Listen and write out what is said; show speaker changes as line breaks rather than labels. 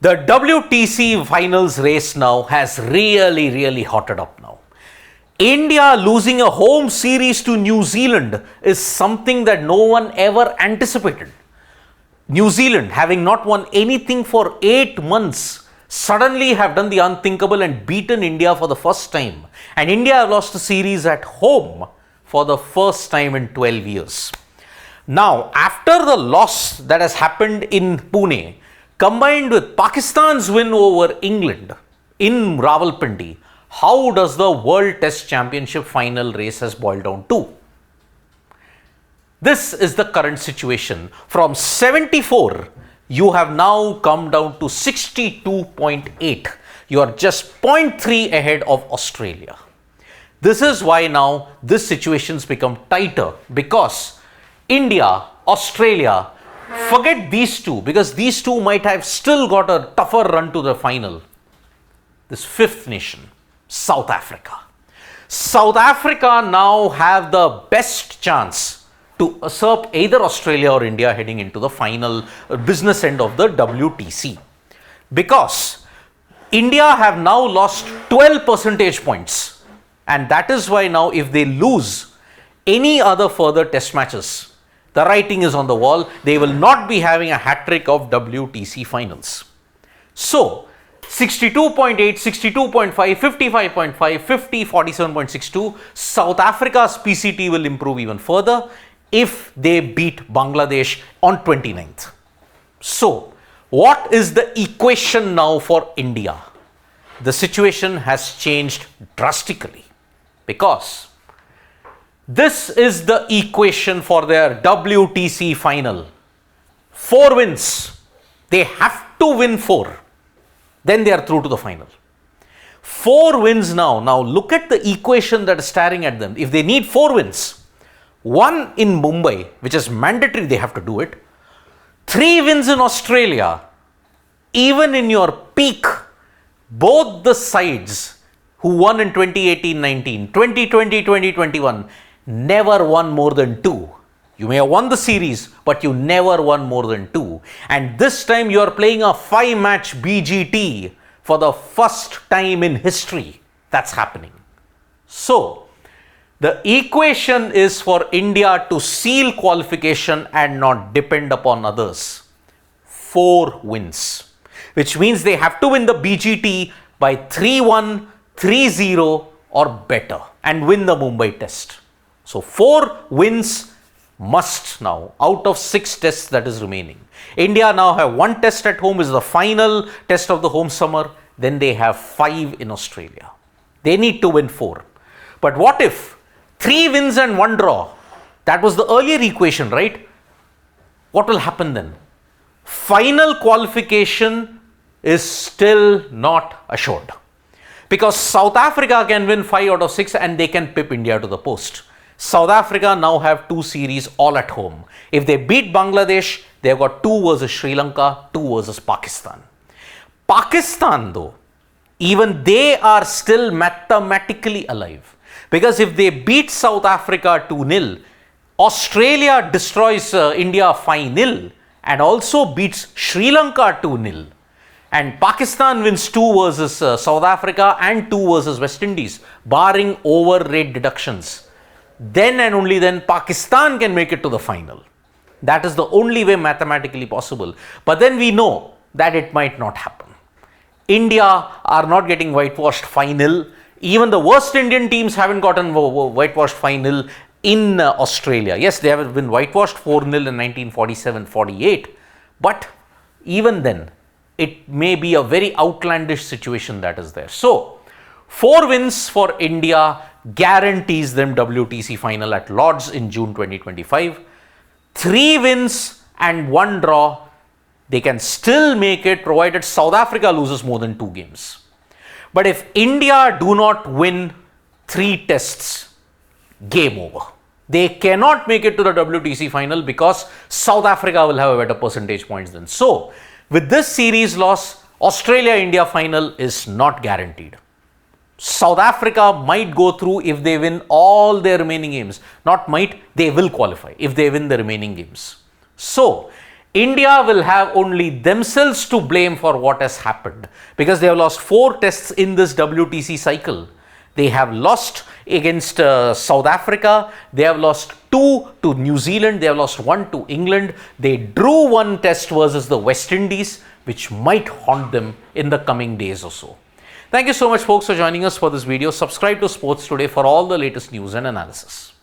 The WTC finals race now has really hotted up now. India losing a home series to New Zealand is something that no one ever anticipated. New Zealand, having not won anything for 8 months, suddenly have done the unthinkable and beaten India for the first time. And India have lost a series at home for the first time in 12 years. Now, after the loss that has happened in Pune, combined with Pakistan's win over England in Rawalpindi, how does the World Test Championship final race has boiled down to? This is the current situation. From 74, you have now come down to 62.8. You are just 0.3 ahead of Australia. This is why now this situation's become tighter, because India, Australia, forget these two, because these two might have still got a tougher run to the final. This fifth nation, South Africa. South Africa now have the best chance to usurp either Australia or India heading into the final business end of the WTC. Because India have now lost 12 percentage points, and that is why now if they lose any other further test matches, the writing is on the wall. They will not be having a hat-trick of WTC finals. So, 62.8, 62.5, 55.5, 50, 47.62. South Africa's PCT will improve even further if they beat Bangladesh on 29th. So, what is the equation now for India? The situation has changed drastically, because this is the equation for their WTC final. 4 wins. They have to win 4. Then they are through to the final. 4 wins now. Now look at the equation that is staring at them. If they need 4 wins, 1 in Mumbai, which is mandatory, they have to do it. 3 wins in Australia. Even in your peak, both the sides who won in 2018-19, 2020-2021, never won more than 2. You may have won the series, but you never won more than 2. And this time you are playing a 5-match BGT for the first time in history. That's happening. So, the equation is for India to seal qualification and not depend upon others. 4 wins, which means they have to win the BGT by 3-1, 3-0 or better and win the Mumbai test. So 4 wins must now out of 6 tests that is remaining. India now have 1 test at home, is the final test of the home summer. Then they have 5 in Australia. They need to win 4. But what if 3 wins and 1 draw? That was the earlier equation, right? What will happen then? Final qualification is still not assured, because South Africa can win 5 out of 6 and they can pip India to the post. South Africa now have 2 series all at home. If they beat Bangladesh, they have got 2 versus Sri Lanka, 2 versus Pakistan. Pakistan though, even they are still mathematically alive, because if they beat South Africa 2-0, Australia destroys India 5-0 and also beats Sri Lanka 2-0. And Pakistan wins 2 versus South Africa and 2 versus West Indies, barring over rate deductions. Then and only then Pakistan can make it to the final. That is the only way mathematically possible. But then we know that it might not happen. India are not getting whitewashed 5-0. Even the worst Indian teams haven't gotten whitewashed 5-0 in Australia. Yes, they have been whitewashed 4-0 in 1947-48. But even then, it may be a very outlandish situation that is there. So, 4 wins for India guarantees them WTC final at Lord's in June 2025. 3 wins and 1 draw, they can still make it provided South Africa loses more than 2 games. But if India do not win 3 tests, game over. They cannot make it to the WTC final because South Africa will have a better percentage points than. So, with this series loss, Australia-India final is not guaranteed. South Africa might go through if they win all their remaining games. Not might, they will qualify if they win the remaining games. So, India will have only themselves to blame for what has happened because they have lost 4 tests in this WTC cycle. They have lost against South Africa, they have lost 2 to New Zealand, they have lost 1 to England, they drew 1 test versus the West Indies, which might haunt them in the coming days or so. Thank you so much folks for joining us for this video. Subscribe to Sports Today for all the latest news and analysis.